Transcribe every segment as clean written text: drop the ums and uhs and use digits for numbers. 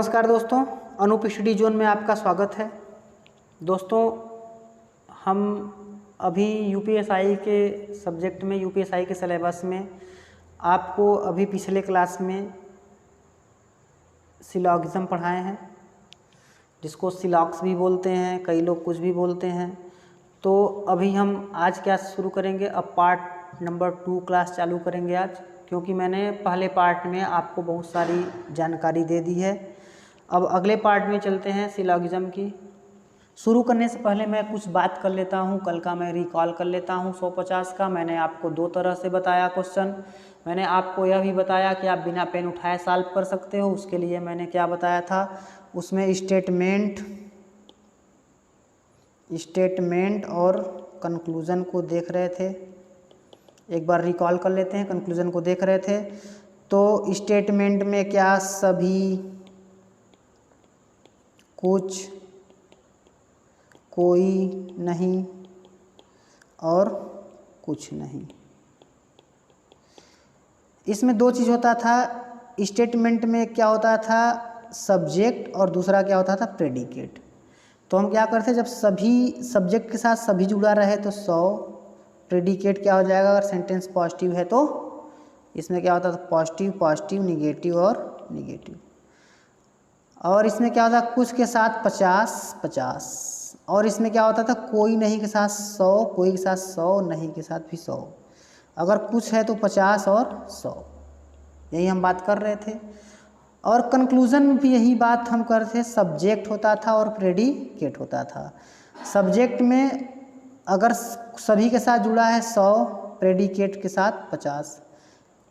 नमस्कार दोस्तों, Anoop study zone में आपका स्वागत है। दोस्तों, हम अभी यूपीएसआई के सब्जेक्ट में, यूपीएसआई के सिलेबस में आपको अभी पिछले क्लास में सिलॉगिज्म पढ़ाए हैं, जिसको सिलॉक्स भी बोलते हैं, कई लोग कुछ भी बोलते हैं। तो अभी हम आज क्या शुरू करेंगे, अब पार्ट नंबर 2 क्लास चालू करेंगे आज, क्योंकि मैंने पहले पार्ट में आपको बहुत सारी जानकारी दे दी है। अब अगले पार्ट में चलते हैं सिलॉगिज्म की। शुरू करने से पहले मैं कुछ बात कर लेता हूँ, कल का मैं रिकॉल कर लेता हूँ। 150 का मैंने आपको 2 तरह से बताया क्वेश्चन। मैंने आपको यह भी बताया कि आप बिना पेन उठाए सॉल्व कर सकते हो। उसके लिए मैंने क्या बताया था, उसमें स्टेटमेंट और कंक्लूजन को देख रहे थे। एक बार रिकॉल कर लेते हैं, कंक्लूजन को देख रहे थे। तो स्टेटमेंट में क्या, सभी, कुछ, कोई नहीं और कुछ नहीं। इसमें 2 चीज़ होता था। स्टेटमेंट में क्या होता था, सब्जेक्ट, और दूसरा क्या होता था, प्रेडिकेट। तो हम क्या करते, जब सभी सब्जेक्ट के साथ सभी जुड़ा रहे तो 100। प्रेडिकेट क्या हो जाएगा, अगर सेंटेंस पॉजिटिव है तो इसमें क्या होता था, पॉजिटिव पॉजिटिव, निगेटिव और निगेटिव। और इसमें क्या होता, कुछ के साथ 50 50। और इसमें क्या होता था, कोई नहीं के साथ 100, कोई के साथ 100, नहीं के साथ भी 100। अगर कुछ है तो 50 और 100, यही हम बात कर रहे थे। और कंक्लूजन में भी यही बात हम कर रहे थे, सब्जेक्ट होता था और प्रेडिकेट होता था। सब्जेक्ट में अगर सभी के साथ जुड़ा है 100, प्रेडिकेट के साथ 50,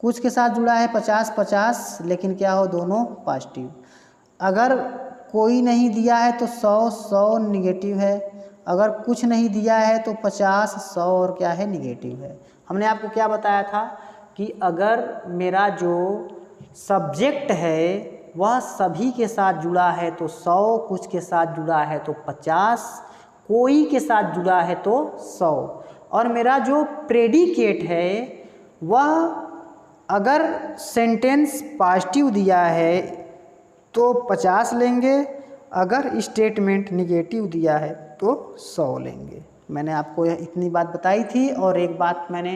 कुछ के साथ जुड़ा है 50 50, लेकिन क्या हो, दोनों पॉजिटिव। अगर कोई नहीं दिया है तो 100 100 निगेटिव है। अगर कुछ नहीं दिया है तो 50 100 और क्या है, निगेटिव है। हमने आपको क्या बताया था कि अगर मेरा जो सब्जेक्ट है वह सभी के साथ जुड़ा है तो 100, कुछ के साथ जुड़ा है तो 50, कोई के साथ जुड़ा है तो 100। और मेरा जो प्रेडिकेट है वह अगर सेंटेंस पॉजिटिव दिया है तो 50 लेंगे, अगर स्टेटमेंट निगेटिव दिया है तो 100 लेंगे। मैंने आपको इतनी बात बताई थी। और एक बात मैंने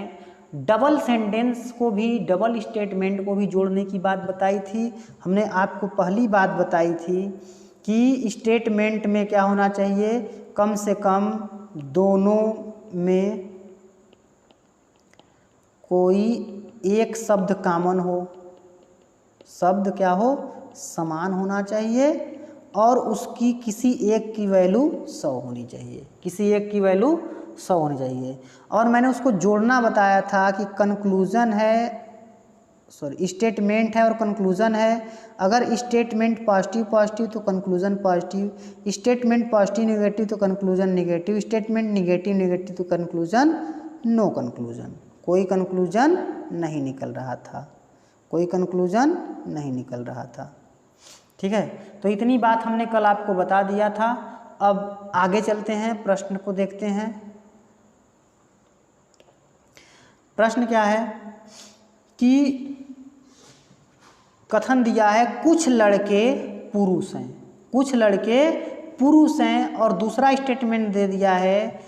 डबल सेंटेंस को भी, डबल स्टेटमेंट को भी जोड़ने की बात बताई थी। हमने आपको पहली बात बताई थी कि स्टेटमेंट में क्या होना चाहिए, कम से कम दोनों में कोई एक शब्द कॉमन हो, शब्द क्या हो, समान होना चाहिए, और उसकी किसी एक की वैल्यू 100 होनी चाहिए, किसी एक की वैल्यू 100 होनी चाहिए। और मैंने उसको जोड़ना बताया था कि कंक्लूजन है, स्टेटमेंट है और कंक्लूजन है। अगर स्टेटमेंट पॉजिटिव पॉजिटिव तो conclusion positive, statement positive negative तो conclusion negative, statement negative negative तो कंक्लूजन नो कंक्लूजन। कोई कंक्लूजन नहीं निकल रहा था, कोई कंक्लूजन नहीं निकल रहा था। ठीक है, तो इतनी बात हमने कल आपको बता दिया था। अब आगे चलते हैं, प्रश्न को देखते हैं। प्रश्न क्या है कि कथन दिया है, कुछ लड़के पुरुष हैं, कुछ लड़के पुरुष हैं, और दूसरा स्टेटमेंट दे दिया है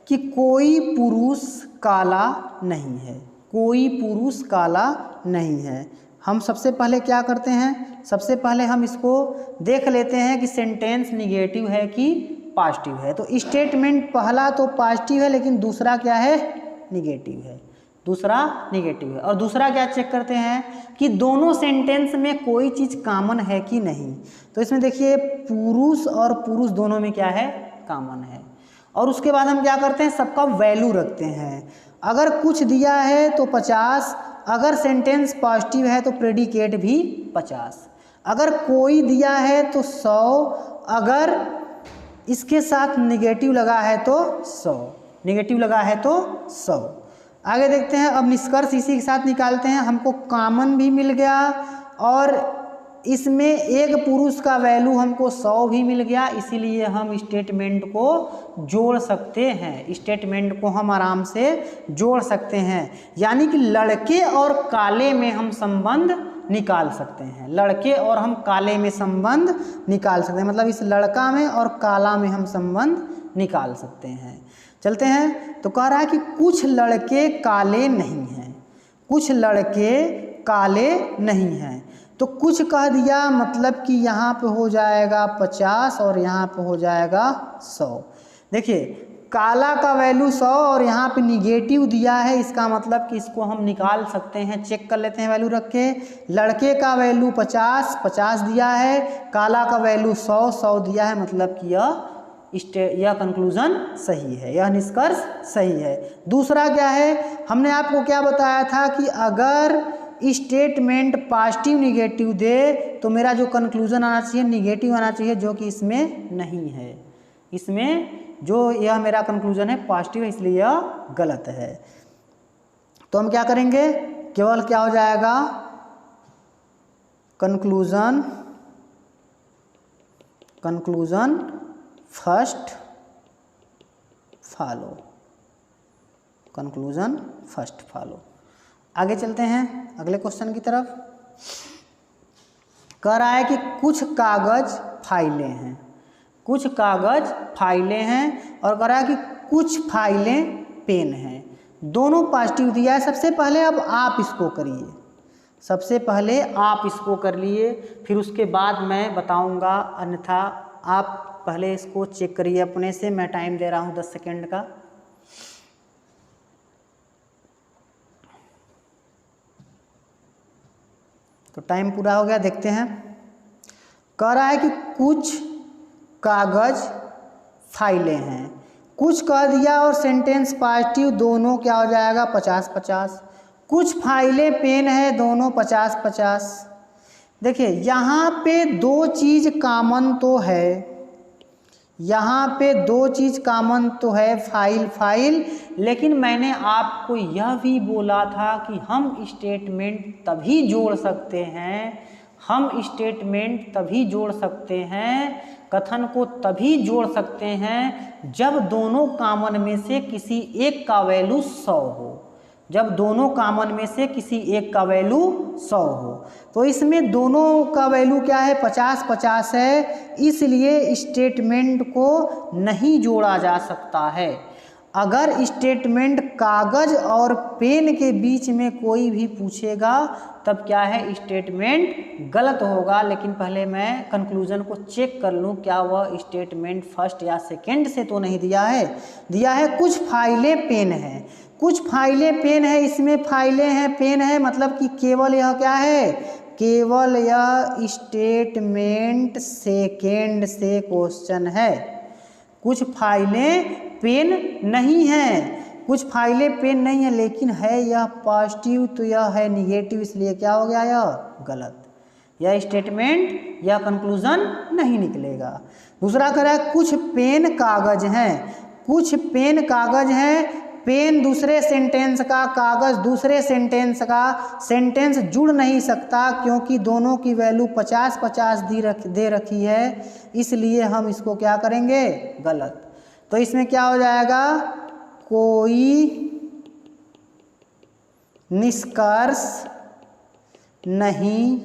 कि कोई पुरुष काला नहीं है, कोई पुरुष काला नहीं है। हम सबसे पहले क्या करते हैं, सबसे पहले हम इसको देख लेते हैं कि सेंटेंस निगेटिव है कि पॉजिटिव है। तो स्टेटमेंट पहला तो पॉजिटिव है, लेकिन दूसरा क्या है, निगेटिव है, दूसरा निगेटिव है। और दूसरा क्या चेक करते हैं कि दोनों सेंटेंस में कोई चीज़ कॉमन है कि नहीं। तो इसमें देखिए, पुरुष और पुरुष दोनों में क्या है, कॉमन है। और उसके बाद हम क्या करते हैं, सबका वैल्यू रखते हैं। अगर कुछ दिया है तो 50, अगर सेंटेंस पॉजिटिव है तो प्रेडिकेट भी 50, अगर कोई दिया है तो 100, अगर इसके साथ निगेटिव लगा है तो 100, निगेटिव लगा है तो 100। आगे देखते हैं, अब निष्कर्ष इसी के साथ निकालते हैं। हमको कॉमन भी मिल गया और इसमें एक पुरुष का वैल्यू हमको 100 भी मिल गया, इसीलिए हम स्टेटमेंट को जोड़ सकते हैं, स्टेटमेंट को हम आराम से जोड़ सकते हैं। यानी कि लड़के और काले में हम संबंध निकाल सकते हैं। लड़के और हम काले में संबंध निकाल सकते हैं, मतलब इस लड़का में और काला में हम संबंध निकाल सकते हैं। चलते हैं, तो कह रहा है कि कुछ लड़के काले नहीं हैं, कुछ लड़के काले नहीं हैं। तो कुछ कह दिया, मतलब कि यहाँ पे हो जाएगा 50 और यहाँ पे हो जाएगा 100। देखिए काला का वैल्यू 100 और यहाँ पे निगेटिव दिया है, इसका मतलब कि इसको हम निकाल सकते हैं। चेक कर लेते हैं वैल्यू रख के। लड़के का वैल्यू 50 दिया है, काला का वैल्यू 100 दिया है, मतलब कि यह कंक्लूजन सही है, यह निष्कर्ष सही है। दूसरा क्या है, हमने आपको क्या बताया था कि अगर स्टेटमेंट पॉजिटिव निगेटिव दे तो मेरा जो कंक्लूजन आना चाहिए निगेटिव आना चाहिए, जो कि इसमें नहीं है। इसमें जो यह मेरा कंक्लूजन है पॉजिटिव है, इसलिए यह गलत है। तो हम क्या करेंगे, केवल क्या हो जाएगा, conclusion first follow, conclusion first follow. आगे चलते हैं अगले क्वेश्चन की तरफ। कह रहा है कि कुछ कागज फाइलें हैं, कुछ कागज फाइलें हैं, और कह रहा है कि कुछ फाइलें पेन हैं। दोनों पॉजिटिव दिया है। सबसे पहले अब आप इसको करिए, सबसे पहले आप इसको कर लिए, फिर उसके बाद मैं बताऊंगा, अन्यथा आप पहले इसको चेक करिए अपने से। मैं टाइम दे रहा हूं 10 सेकेंड का। तो टाइम पूरा हो गया, देखते हैं। कह रहा है कि कुछ कागज फाइलें हैं, कुछ कह दिया और सेंटेंस पॉजिटिव, दोनों क्या हो जाएगा 50-50। कुछ फाइलें पेन है, दोनों 50-50। देखिए यहाँ पे दो चीज़ कॉमन तो है, यहाँ पे दो चीज़ कॉमन तो है, फाइल, लेकिन मैंने आपको यह भी बोला था कि हम स्टेटमेंट तभी जोड़ सकते हैं, हम स्टेटमेंट तभी जोड़ सकते हैं, कथन को तभी जोड़ सकते हैं जब दोनों कॉमन में से किसी एक का वैल्यू 100 हो, जब दोनों कॉमन में से किसी एक का वैल्यू 100 हो। तो इसमें दोनों का वैल्यू क्या है 50-50 है, इसलिए स्टेटमेंट को नहीं जोड़ा जा सकता है। अगर स्टेटमेंट कागज और पेन के बीच में कोई भी पूछेगा तब क्या है, स्टेटमेंट गलत होगा। लेकिन पहले मैं कंक्लूजन को चेक कर लूँ, क्या वह स्टेटमेंट फर्स्ट या सेकंड से तो नहीं दिया है। दिया है कुछ फाइलें पेन हैं, कुछ फाइलें पेन है, इसमें फाइलें हैं पेन है, मतलब कि केवल यह क्या है, केवल यह स्टेटमेंट सेकेंड से क्वेश्चन है। कुछ फाइलें पेन नहीं हैं, कुछ फाइलें पेन नहीं है, लेकिन है यह पॉजिटिव, तो यह है निगेटिव, इसलिए क्या हो गया, यह गलत, यह स्टेटमेंट, यह कंक्लूजन नहीं निकलेगा। दूसरा कह रहा है कुछ पेन कागज हैं, कुछ पेन कागज हैं, पेन दूसरे सेंटेंस का, कागज दूसरे सेंटेंस का, सेंटेंस जुड़ नहीं सकता क्योंकि दोनों की वैल्यू 50-50 दे रखी है, इसलिए हम इसको क्या करेंगे, गलत। तो इसमें क्या हो जाएगा, कोई निष्कर्ष नहीं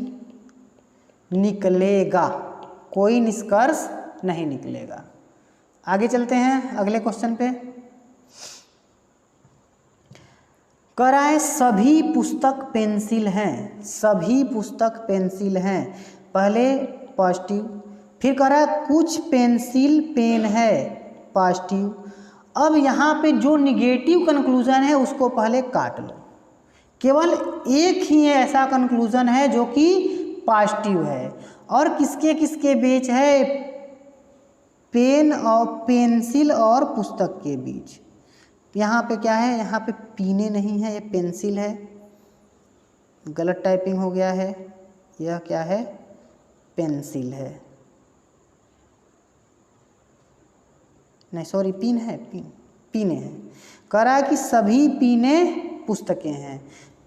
निकलेगा, कोई निष्कर्ष नहीं निकलेगा। आगे चलते हैं अगले क्वेश्चन पे। कह रहा है सभी पुस्तक पेंसिल हैं, सभी पुस्तक पेंसिल हैं, पहले पॉजिटिव, फिर कह रहा है कुछ पेंसिल पेन है, पॉजिटिव। अब यहाँ पे जो निगेटिव कंक्लूजन है उसको पहले काट लो, केवल एक ही ऐसा कंक्लूजन है जो कि पॉजिटिव है, और किसके किसके बीच है, पेन और पेंसिल और पुस्तक के बीच। यहाँ पे क्या है, यहाँ पे पीने नहीं है, ये पेंसिल है, गलत टाइपिंग हो गया है, यह क्या है, पेंसिल है, नहीं सॉरी पीन है, पीने हैं। कह रहा है कि सभी पीने पुस्तकें हैं,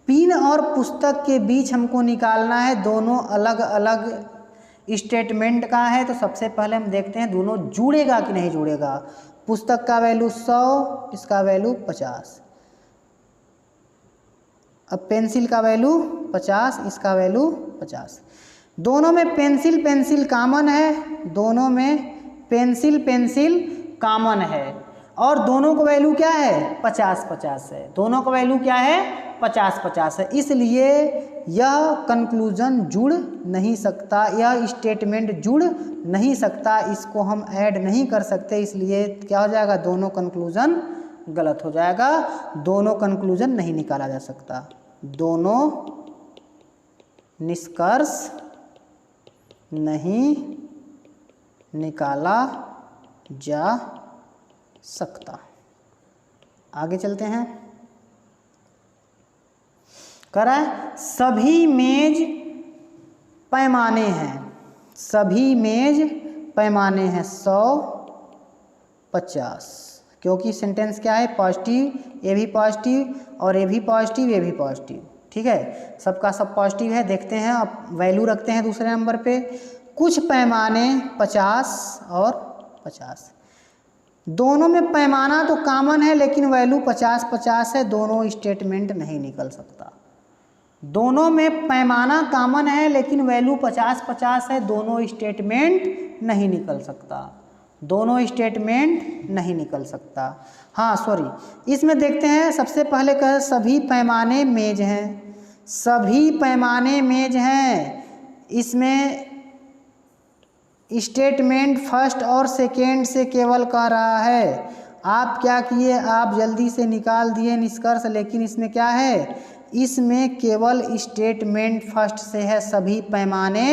पीन और पुस्तक के बीच हमको निकालना है, दोनों अलग अलग स्टेटमेंट का है। तो सबसे पहले हम देखते हैं दोनों जुड़ेगा कि नहीं जुड़ेगा। पुस्तक का वैल्यू 100, इसका वैल्यू 50, अब पेंसिल का वैल्यू 50, इसका वैल्यू 50। दोनों में पेंसिल पेंसिल कामन है, दोनों में पेंसिल पेंसिल कामन है और दोनों का वैल्यू क्या है 50-50 है, दोनों का वैल्यू क्या है 50-50 है। इसलिए यह कंक्लूजन जुड़ नहीं सकता, यह स्टेटमेंट जुड़ नहीं सकता, इसको हम ऐड नहीं कर सकते। इसलिए क्या हो जाएगा, दोनों कंक्लूजन गलत हो जाएगा, दोनों कंक्लूजन नहीं निकाला जा सकता, दोनों निष्कर्ष नहीं निकाला जा सकता। आगे चलते हैं। कह रहा है सभी मेज पैमाने हैं, सभी मेज पैमाने हैं 100, 50, क्योंकि सेंटेंस क्या है पॉजिटिव, ये भी पॉजिटिव और ये भी पॉजिटिव, ये भी पॉजिटिव, ठीक है, सबका सब पॉजिटिव है। देखते हैं, अब वैल्यू रखते हैं दूसरे नंबर पे। कुछ पैमाने 50 और 50, दोनों में पैमाना तो कॉमन है लेकिन वैल्यू 50-50 है, दोनों स्टेटमेंट नहीं निकल सकता। दोनों में पैमाना कॉमन है लेकिन वैल्यू 50-50 है, दोनों स्टेटमेंट नहीं निकल सकता, दोनों स्टेटमेंट नहीं निकल सकता। हाँ सॉरी, इसमें देखते हैं सबसे पहले कह सभी पैमाने मेज हैं, सभी पैमाने मेज हैं, इसमें स्टेटमेंट फर्स्ट और सेकेंड से केवल कह रहा है। आप क्या किए, आप जल्दी से निकाल दिए निष्कर्ष, लेकिन इसमें क्या है, इसमें केवल स्टेटमेंट फर्स्ट से है, सभी पैमाने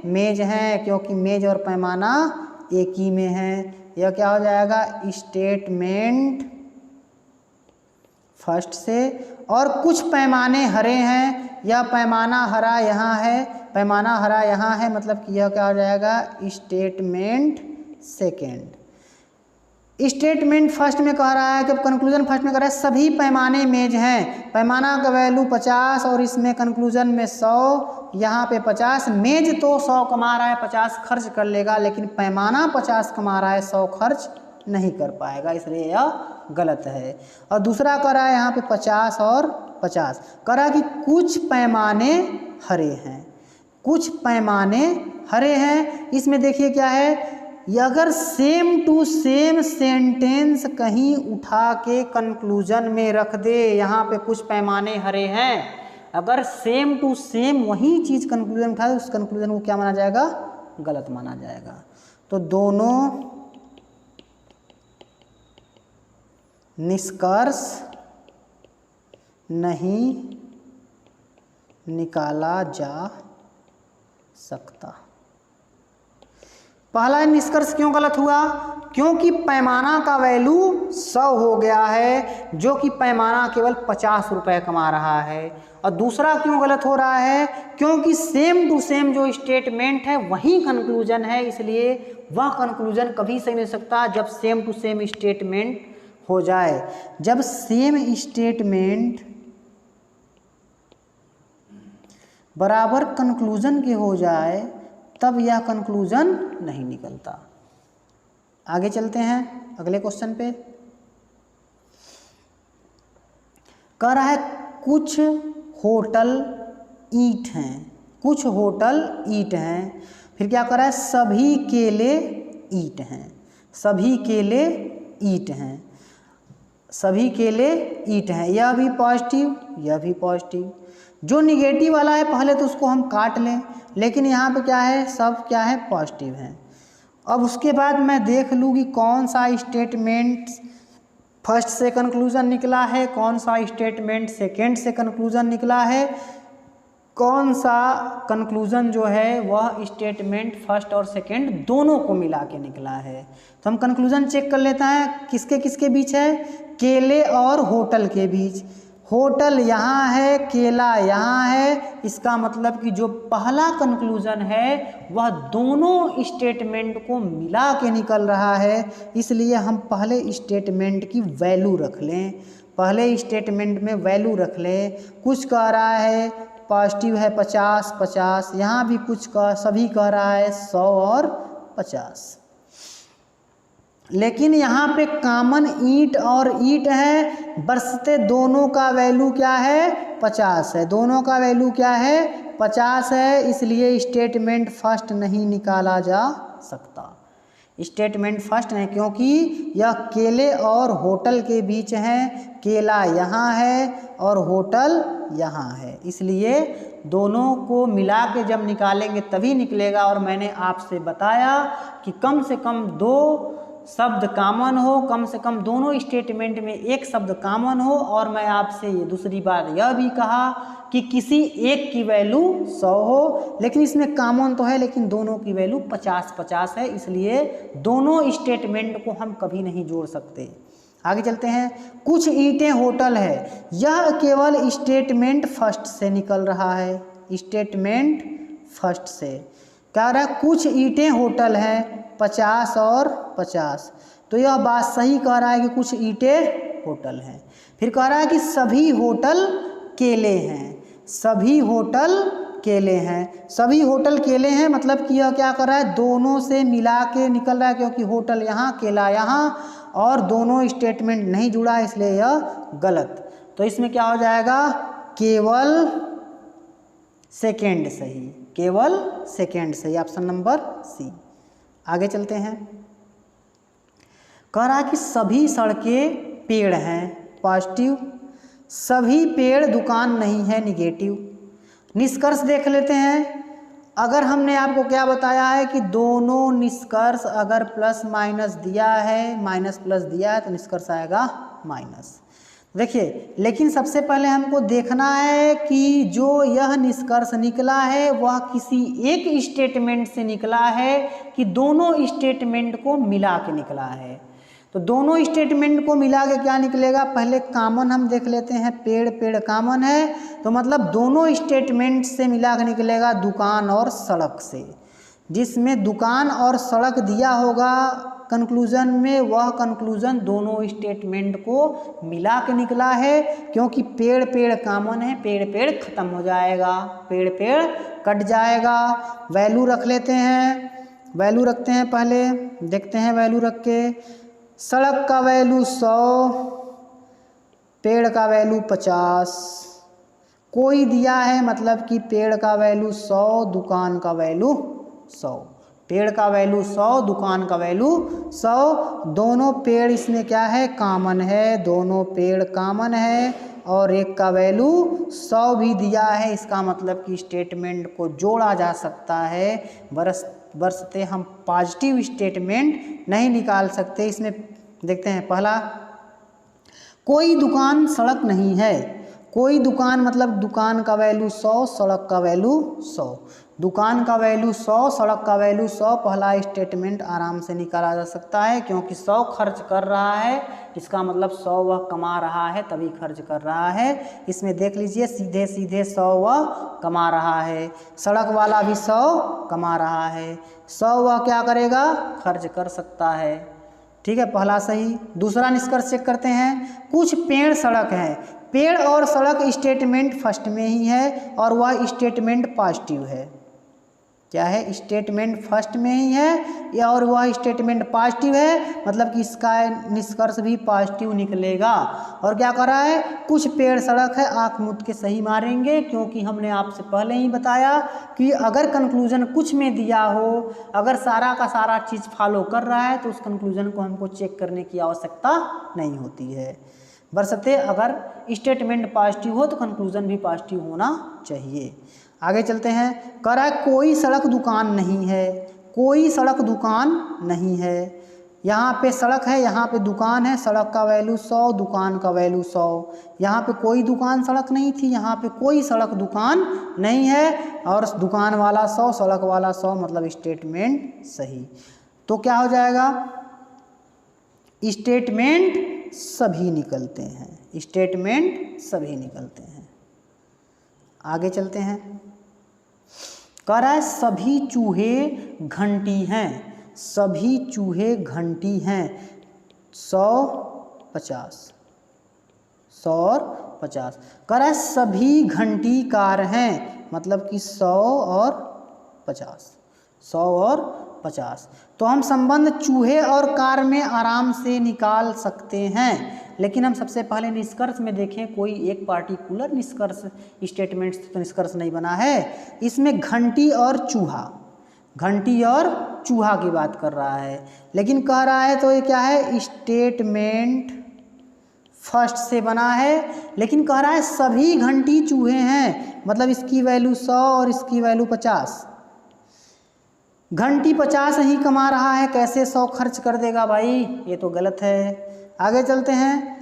मेज हैं, क्योंकि मेज और पैमाना एक ही में है। यह क्या हो जाएगा, स्टेटमेंट फर्स्ट से। और कुछ पैमाने हरे हैं, यह पैमाना हरा यहाँ है, पैमाना हरा यहाँ है, मतलब कि यह क्या हो जाएगा, स्टेटमेंट सेकेंड। स्टेटमेंट फर्स्ट में कह रहा है कि कंक्लूजन फर्स्ट में कह रहा है सभी पैमाने मेज हैं, पैमाना का वैल्यू 50 और इसमें कंक्लूजन में 100, यहाँ पे 50, मेज तो 100 कमा रहा है 50 खर्च कर लेगा, लेकिन पैमाना 50 कमा रहा है 100 खर्च नहीं कर पाएगा, इसलिए यह गलत है। और दूसरा कह रहा है यहाँ पे 50 और 50, कह रहा है कि कुछ पैमाने हरे हैं, कुछ पैमाने हरे हैं। इसमें देखिए क्या है, अगर सेम टू सेम सेंटेंस कहीं उठा के कंक्लूजन में रख दे, यहाँ पे कुछ पैमाने हरे हैं, अगर सेम टू सेम वही चीज़ कंक्लूजन उठा दे, उस कंक्लूजन को क्या माना जाएगा, गलत माना जाएगा। तो दोनों निष्कर्ष नहीं निकाला जा सकता। पहला निष्कर्ष क्यों गलत हुआ, क्योंकि पैमाना का वैल्यू 100 हो गया है, जो कि पैमाना केवल 50 रुपये कमा रहा है। और दूसरा क्यों गलत हो रहा है, क्योंकि सेम टू सेम जो स्टेटमेंट है वही कंक्लूजन है, इसलिए वह कंक्लूजन कभी सही नहीं हो सकता जब सेम टू सेम स्टेटमेंट हो जाए। जब सेम स्टेटमेंट बराबर कंक्लूजन के हो जाए तब यह कंक्लूजन नहीं निकलता। आगे चलते हैं अगले क्वेश्चन पे। कह रहा है कुछ होटल ईंट हैं, कुछ होटल ईंट हैं, फिर क्या कह रहा है सभी केले ईंट हैं, सभी केले ईंट हैं, सभी केले ईंट हैं, यह भी पॉजिटिव यह भी पॉजिटिव। जो निगेटिव वाला है पहले तो उसको हम काट लें, लेकिन यहाँ पे क्या है, सब क्या है पॉजिटिव है। अब उसके बाद मैं देख लूँ कि कौन सा स्टेटमेंट फर्स्ट से कंक्लूजन निकला है, कौन सा स्टेटमेंट सेकंड से कंक्लूजन निकला है, कौन सा कंक्लूजन जो है वह स्टेटमेंट फर्स्ट और सेकंड दोनों को मिला के निकला है। तो हम कंक्लूजन चेक कर लेते हैं किसके किसके बीच है, केले और होटल के बीच। होटल यहाँ है, केला यहाँ है, इसका मतलब कि जो पहला कंक्लूजन है वह दोनों स्टेटमेंट को मिला के निकल रहा है, इसलिए हम पहले स्टेटमेंट की वैल्यू रख लें, पहले स्टेटमेंट में वैल्यू रख लें। कुछ कह रहा है पॉजिटिव है 50-50, यहाँ भी कुछ सभी कह रहा है 100 और 50। लेकिन यहाँ पे कॉमन ईंट और ईंट है, बरसते दोनों का वैल्यू क्या है 50 है, दोनों का वैल्यू क्या है 50 है, इसलिए स्टेटमेंट फर्स्ट नहीं निकाला जा सकता। स्टेटमेंट फर्स्ट है क्योंकि यह केले और होटल के बीच है, केला यहाँ है और होटल यहाँ है, इसलिए दोनों को मिला के जब निकालेंगे तभी निकलेगा। और मैंने आपसे बताया कि कम से कम 2 शब्द कॉमन हो, कम से कम दोनों स्टेटमेंट में एक शब्द कॉमन हो। और मैं आपसे ये दूसरी बात यह भी कहा कि किसी एक की वैल्यू 100 हो, लेकिन इसमें कॉमन तो है लेकिन दोनों की वैल्यू 50-50 है, इसलिए दोनों स्टेटमेंट को हम कभी नहीं जोड़ सकते। आगे चलते हैं। कुछ ईंटें होटल है, यह केवल स्टेटमेंट फर्स्ट से निकल रहा है, स्टेटमेंट फर्स्ट से कह रहा है कुछ ईंटें होटल हैं 50 और 50, तो यह बात सही कह रहा है कि कुछ ईंटें होटल हैं। फिर कह रहा है कि सभी होटल केले हैं, सभी होटल केले हैं, सभी होटल केले हैं मतलब कि यह क्या कर रहा है दोनों से मिला के निकल रहा है, क्योंकि होटल यहाँ केला यहाँ और दोनों स्टेटमेंट नहीं जुड़ा है, इसलिए यह गलत। तो इसमें क्या हो जाएगा केवल सेकेंड सही, केवल सेकेंड सही, ऑप्शन नंबर सी। आगे चलते हैं। कह रहा है कि सभी सड़कें पेड़ हैं पॉजिटिव, सभी पेड़ दुकान नहीं है निगेटिव। निष्कर्ष देख लेते हैं। अगर हमने आपको क्या बताया है कि दोनों निष्कर्ष अगर प्लस माइनस दिया है, माइनस प्लस दिया है तो निष्कर्ष आएगा माइनस। देखिए, लेकिन सबसे पहले हमको देखना है कि जो यह निष्कर्ष निकला है वह किसी एक स्टेटमेंट से निकला है कि दोनों स्टेटमेंट को मिला के निकला है। तो दोनों स्टेटमेंट को मिला के क्या निकलेगा, पहले कॉमन हम देख लेते हैं, पेड़ पेड़ कॉमन है, तो मतलब दोनों स्टेटमेंट से मिला के निकलेगा दुकान और सड़क से। जिसमें दुकान और सड़क दिया होगा कंक्लूजन में, वह कंक्लूजन दोनों स्टेटमेंट को मिला के निकला है, क्योंकि पेड़ पेड़ कॉमन है, पेड़ पेड़ खत्म हो जाएगा, पेड़ पेड़ कट जाएगा। वैल्यू रख लेते हैं, वैल्यू रखते हैं, पहले देखते हैं वैल्यू रख के। सड़क का वैल्यू 100, पेड़ का वैल्यू 50, कोई दिया है मतलब कि पेड़ का वैल्यू 100, दुकान का वैल्यू 100, पेड़ का वैल्यू 100, दुकान का वैल्यू 100। दोनों पेड़ इसमें क्या है कॉमन है, दोनों पेड़ कॉमन है और एक का वैल्यू 100 भी दिया है, इसका मतलब कि स्टेटमेंट को जोड़ा जा सकता है। बरसते हम पॉजिटिव स्टेटमेंट नहीं निकाल सकते। इसमें देखते हैं पहला, कोई दुकान सड़क नहीं है, कोई दुकान मतलब दुकान का वैल्यू 100, सड़क का वैल्यू 100, दुकान का वैल्यू 100, सड़क का वैल्यू 100। पहला स्टेटमेंट आराम से निकाला जा सकता है, क्योंकि 100 खर्च कर रहा है, इसका मतलब 100 वह कमा रहा है तभी खर्च कर रहा है। इसमें देख लीजिए सीधे सीधे 100 वह कमा रहा है, सड़क वाला भी 100 कमा रहा है, 100 वह क्या करेगा खर्च कर सकता है। ठीक है, पहला सही। दूसरा निष्कर्ष चेक करते हैं। कुछ पेड़ सड़क है, पेड़ और सड़क स्टेटमेंट फर्स्ट में ही है और वह स्टेटमेंट पॉजिटिव है। क्या है, स्टेटमेंट फर्स्ट में ही है या और वह स्टेटमेंट पॉजिटिव है, मतलब कि इसका निष्कर्ष भी पॉजिटिव निकलेगा। और क्या कर रहा है, कुछ पेड़ सड़क है, आंख मूंद के सही मारेंगे, क्योंकि हमने आपसे पहले ही बताया कि अगर कंक्लूजन कुछ में दिया हो, अगर सारा का सारा चीज़ फॉलो कर रहा है तो उस कंक्लूजन को हमको चेक करने की आवश्यकता नहीं होती है। बशर्ते अगर स्टेटमेंट पॉजिटिव हो तो कंक्लूजन भी पॉजिटिव होना चाहिए। आगे चलते हैं। कह रहा है कोई सड़क दुकान नहीं है, कोई सड़क दुकान नहीं है। यहाँ पे सड़क है, यहाँ पे दुकान है, सड़क का वैल्यू 100, दुकान का वैल्यू 100। यहाँ पे कोई दुकान सड़क नहीं थी, यहाँ पे कोई सड़क दुकान नहीं है और दुकान वाला 100, सड़क वाला 100, मतलब स्टेटमेंट सही। तो क्या हो जाएगा, स्टेटमेंट सभी निकलते हैं, स्टेटमेंट सभी निकलते हैं। आगे चलते हैं। कह रहा है सभी चूहे घंटी हैं, सभी चूहे घंटी हैं, 100-50, 100 और 50। कह रहा है सभी घंटी कार हैं, मतलब कि 100 और 50, 100 और 50। तो हम संबंध चूहे और कार में आराम से निकाल सकते हैं, लेकिन हम सबसे पहले निष्कर्ष में देखें कोई एक पार्टिकुलर निष्कर्ष स्टेटमेंट से तो निष्कर्ष नहीं बना है। इसमें घंटी और चूहा की बात कर रहा है, लेकिन कह रहा है तो ये क्या है, स्टेटमेंट फर्स्ट से बना है, लेकिन कह रहा है सभी घंटी चूहे हैं, मतलब इसकी वैल्यू 100 और इसकी वैल्यू 50। घंटी 50 ही कमा रहा है, कैसे 100 खर्च कर देगा भाई, ये तो गलत है। आगे चलते हैं।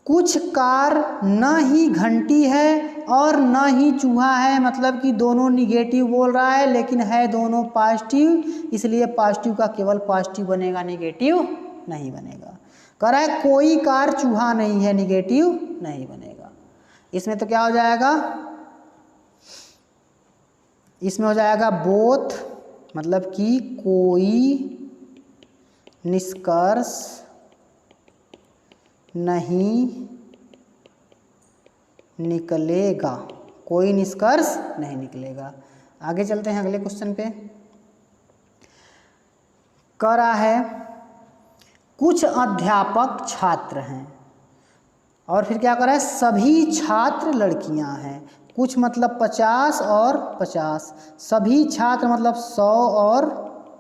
कुछ कार न ही घंटी है और न ही चूहा है, मतलब कि दोनों निगेटिव बोल रहा है, लेकिन है दोनों पॉजिटिव, इसलिए पॉजिटिव का केवल पॉजिटिव बनेगा, निगेटिव नहीं बनेगा। कह रहा है कोई कार चूहा नहीं है, निगेटिव नहीं बनेगा। इसमें तो क्या हो जाएगा, इसमें हो जाएगा बोथ, मतलब कि कोई निष्कर्ष नहीं निकलेगा, कोई निष्कर्ष नहीं निकलेगा। आगे चलते हैं अगले क्वेश्चन पे। कह रहा है कुछ अध्यापक छात्र हैं, और फिर क्या कर रहा है, सभी छात्र लड़कियां हैं। कुछ मतलब 50 और 50, सभी छात्र मतलब 100 और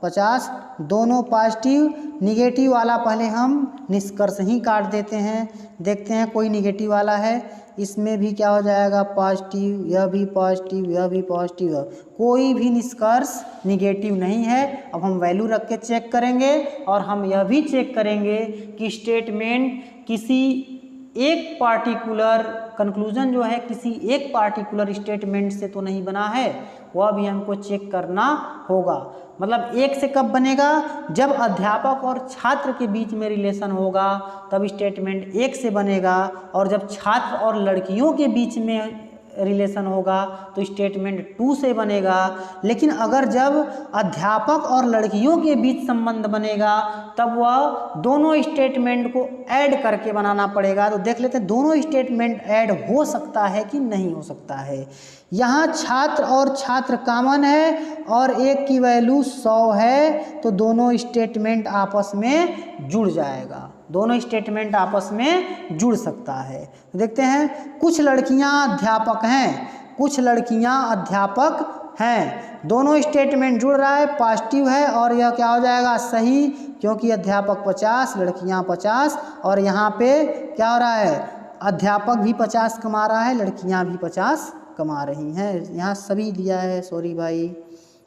50, दोनों पॉजिटिव। निगेटिव वाला पहले हम निष्कर्ष ही काट देते हैं, देखते हैं कोई निगेटिव वाला है, इसमें भी क्या हो जाएगा, पॉजिटिव, यह भी पॉजिटिव, यह भी पॉजिटिव, कोई भी निष्कर्ष निगेटिव नहीं है। अब हम वैल्यू रख के चेक करेंगे, और हम यह भी चेक करेंगे कि स्टेटमेंट किसी एक पार्टिकुलर कंक्लूजन जो है किसी एक पार्टिकुलर स्टेटमेंट से तो नहीं बना है, वह भी हमको चेक करना होगा। मतलब एक से कब बनेगा, जब अध्यापक और छात्र के बीच में रिलेशन होगा तब स्टेटमेंट एक से बनेगा, और जब छात्र और लड़कियों के बीच में रिलेशन होगा तो स्टेटमेंट 2 से बनेगा। लेकिन अगर जब अध्यापक और लड़कियों के बीच संबंध बनेगा तब वह दोनों स्टेटमेंट को ऐड करके बनाना पड़ेगा। तो देख लेते हैं दोनों स्टेटमेंट ऐड हो सकता है कि नहीं हो सकता है। यहाँ छात्र और छात्र कॉमन है और एक की वैल्यू 100 है, तो दोनों स्टेटमेंट आपस में जुड़ जाएगा, दोनों स्टेटमेंट आपस में जुड़ सकता है। तो देखते हैं कुछ लड़कियां अध्यापक हैं, कुछ लड़कियां अध्यापक हैं, दोनों स्टेटमेंट जुड़ रहा है, पॉजिटिव है, और यह क्या हो जाएगा, सही, क्योंकि अध्यापक 50 लड़कियां 50, और यहाँ पे क्या हो रहा है, अध्यापक भी 50 कमा रहा है, लड़कियां भी 50 कमा रही हैं। यहाँ सभी दिया है, सॉरी भाई,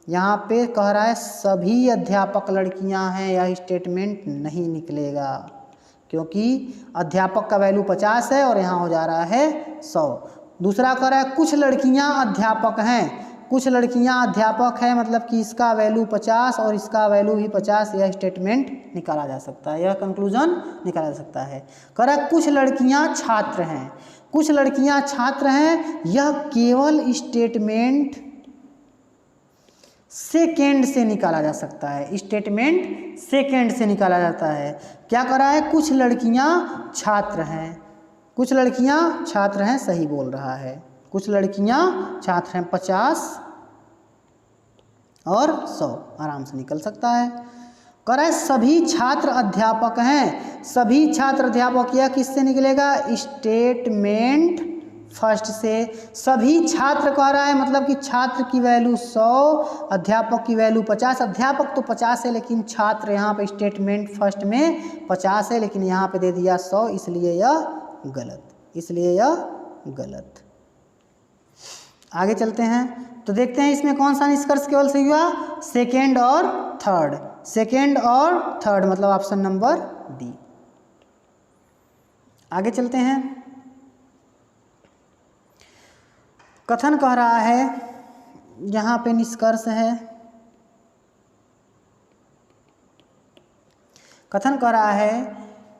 यहाँ पे कह रहा है सभी अध्यापक लड़कियां हैं, यह स्टेटमेंट नहीं निकलेगा, क्योंकि अध्यापक का वैल्यू 50 है और यहाँ हो जा रहा है 100। दूसरा कह रहा है कुछ लड़कियां अध्यापक हैं, कुछ लड़कियां अध्यापक हैं, मतलब कि इसका वैल्यू 50 और इसका वैल्यू भी 50, यह स्टेटमेंट निकाला जा सकता है, यह कंक्लूजन निकाला जा सकता है। कह रहा है कुछ लड़कियां छात्र हैं, कुछ लड़कियां छात्र हैं, यह केवल स्टेटमेंट सेकेंड से निकाला जा सकता है, स्टेटमेंट सेकेंड से निकाला जाता है। क्या कर रहा है, कुछ लड़कियां छात्र हैं, कुछ लड़कियां छात्र हैं, सही बोल रहा है, कुछ लड़कियां छात्र हैं, 50 और 100 आराम से निकल सकता है। कह रहा है सभी छात्र अध्यापक हैं, सभी छात्र अध्यापक, यह किससे निकलेगा, स्टेटमेंट फर्स्ट से। सभी छात्र कह रहा है, मतलब कि छात्र की वैल्यू 100, अध्यापक की वैल्यू 50, अध्यापक तो 50 है लेकिन छात्र यहाँ पे स्टेटमेंट फर्स्ट में 50 है, लेकिन यहाँ पे दे दिया 100, इसलिए यह गलत, इसलिए यह गलत। आगे चलते हैं तो देखते हैं इसमें कौन सा निष्कर्ष केवल सही हुआ, सेकेंड और थर्ड, सेकेंड और थर्ड, मतलब ऑप्शन नंबर डी। आगे चलते हैं। कथन कह रहा है, यहाँ पे निष्कर्ष है, कथन कह रहा है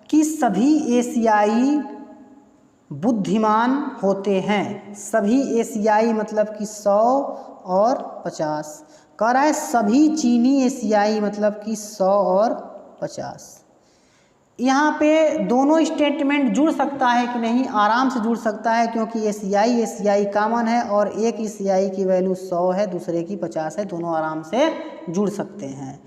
कि सभी एशियाई बुद्धिमान होते हैं, सभी एशियाई मतलब कि 100 और 50। कह रहा है सभी चीनी एशियाई मतलब कि 100 और 50। यहाँ पे दोनों स्टेटमेंट जुड़ सकता है कि नहीं, आराम से जुड़ सकता है, क्योंकि एशियाई कॉमन है और एक एशियाई की वैल्यू 100 है, दूसरे की 50 है, दोनों आराम से जुड़ सकते हैं।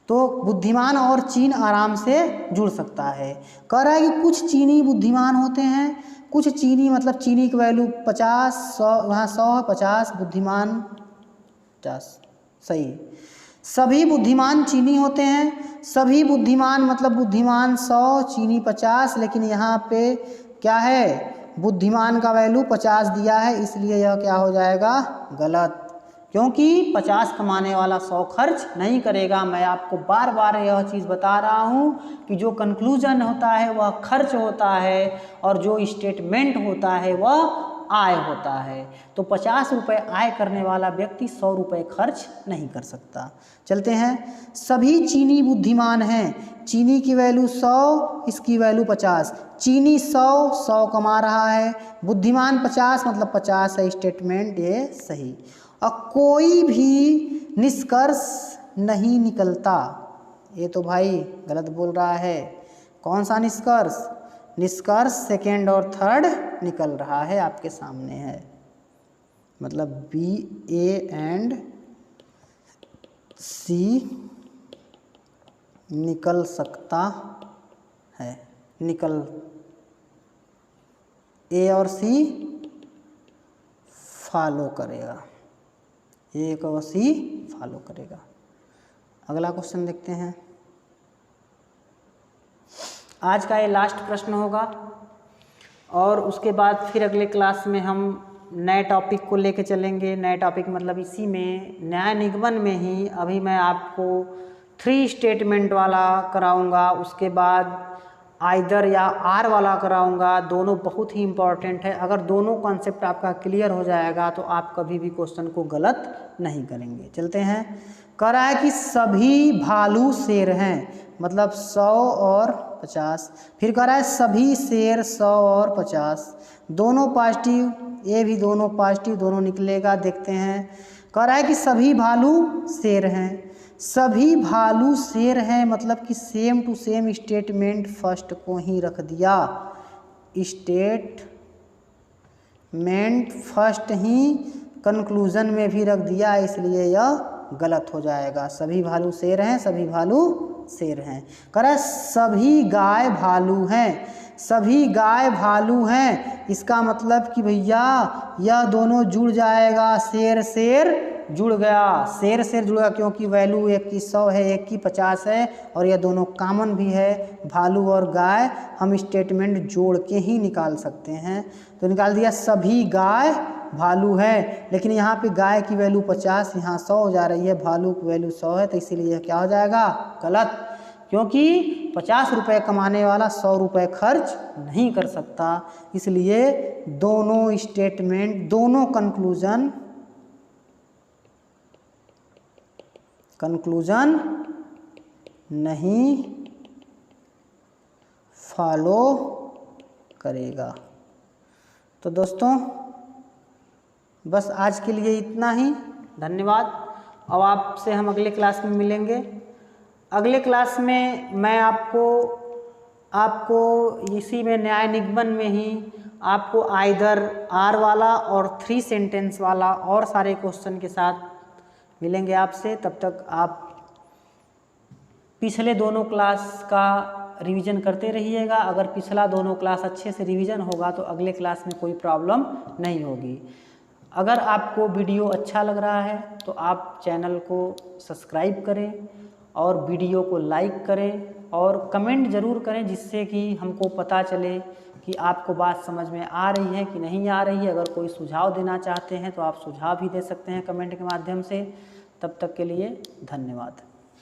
तो बुद्धिमान और चीन आराम से जुड़ सकता है। कह रहा है कि कुछ चीनी बुद्धिमान होते हैं, कुछ चीनी मतलब चीनी की वैल्यू 50, 100, वहाँ 100 50, बुद्धिमान 50, सही। सभी बुद्धिमान चीनी होते हैं, सभी बुद्धिमान मतलब बुद्धिमान 100 चीनी 50, लेकिन यहाँ पे क्या है, बुद्धिमान का वैल्यू 50 दिया है, इसलिए यह क्या हो जाएगा, गलत, क्योंकि 50 कमाने वाला 100 खर्च नहीं करेगा। मैं आपको बार बार यह चीज़ बता रहा हूँ कि जो कंक्लूजन होता है वह खर्च होता है और जो स्टेटमेंट होता है वह आय होता है। तो 50 रुपये आय करने वाला व्यक्ति 100 रुपये खर्च नहीं कर सकता। चलते हैं, सभी चीनी बुद्धिमान हैं, चीनी की वैल्यू 100, इसकी वैल्यू 50, चीनी 100 कमा रहा है, बुद्धिमान 50 मतलब 50 है, स्टेटमेंट ये सही। और कोई भी निष्कर्ष नहीं निकलता, ये तो भाई गलत बोल रहा है। कौन सा निष्कर्ष, निष्कर्ष सेकेंड और थर्ड निकल रहा है, आपके सामने है, मतलब बी, ए एंड सी निकल सकता है, निकल, ए और सी फॉलो करेगा, ए और सी फॉलो करेगा। अगला क्वेश्चन देखते हैं। आज का ये लास्ट प्रश्न होगा और उसके बाद फिर अगले क्लास में हम नए टॉपिक को लेके चलेंगे। नए टॉपिक मतलब इसी में न्याय निगमन में ही अभी मैं आपको 3 स्टेटमेंट वाला कराऊंगा, उसके बाद आइदर या आर वाला कराऊंगा। दोनों बहुत ही इम्पॉर्टेंट है। अगर दोनों कॉन्सेप्ट आपका क्लियर हो जाएगा तो आप कभी भी क्वेश्चन को गलत नहीं करेंगे। चलते हैं, कह रहा है कि सभी भालू शेर हैं, मतलब 100 और 50। फिर कह रहा है सभी शेर 100 और 50, दोनों पॉजिटिव, ये भी दोनों पॉजिटिव, दोनों निकलेगा। देखते हैं, कह रहा है कि सभी भालू शेर हैं, सभी भालू शेर हैं मतलब कि same to same statement first को ही रख दिया, स्टेटमेंट फर्स्ट ही कंक्लूजन में भी रख दिया, इसलिए यह गलत हो जाएगा। सभी भालू शेर हैं, सभी भालू शेर हैं। कह रहा है सभी गाय भालू हैं, सभी गाय भालू हैं, इसका मतलब कि भैया यह दोनों जुड़ जाएगा, शेर शेर जुड़ गया, शेर शेर जुड़ गया, क्योंकि वैल्यू एक की 100 है, एक की 50 है और यह दोनों कॉमन भी है। भालू और गाय हम स्टेटमेंट जोड़ के ही निकाल सकते हैं। तो निकाल दिया, सभी गाय भालू है, लेकिन यहाँ पे गाय की वैल्यू 50, यहाँ 100 हो जा रही है, भालू की वैल्यू 100 है, तो इसीलिए यह क्या हो जाएगा, गलत, क्योंकि 50 रुपये कमाने वाला 100 रुपये खर्च नहीं कर सकता। इसलिए दोनों स्टेटमेंट, दोनों कंक्लूजन नहीं फॉलो करेगा। तो दोस्तों बस आज के लिए इतना ही, धन्यवाद। अब आपसे हम अगले क्लास में मिलेंगे। अगले क्लास में मैं आपको इसी में न्याय निगमन में ही आपको आइदर आर वाला और 3 सेंटेंस वाला और सारे क्वेश्चन के साथ मिलेंगे आपसे। तब तक आप पिछले दोनों क्लास का रिवीजन करते रहिएगा। अगर पिछला दोनों क्लास अच्छे से रिवीजन होगा तो अगले क्लास में कोई प्रॉब्लम नहीं होगी। अगर आपको वीडियो अच्छा लग रहा है तो आप चैनल को सब्सक्राइब करें और वीडियो को लाइक करें और कमेंट ज़रूर करें, जिससे कि हमको पता चले कि आपको बात समझ में आ रही है कि नहीं आ रही है। अगर कोई सुझाव देना चाहते हैं तो आप सुझाव भी दे सकते हैं कमेंट के माध्यम से। तब तक के लिए धन्यवाद।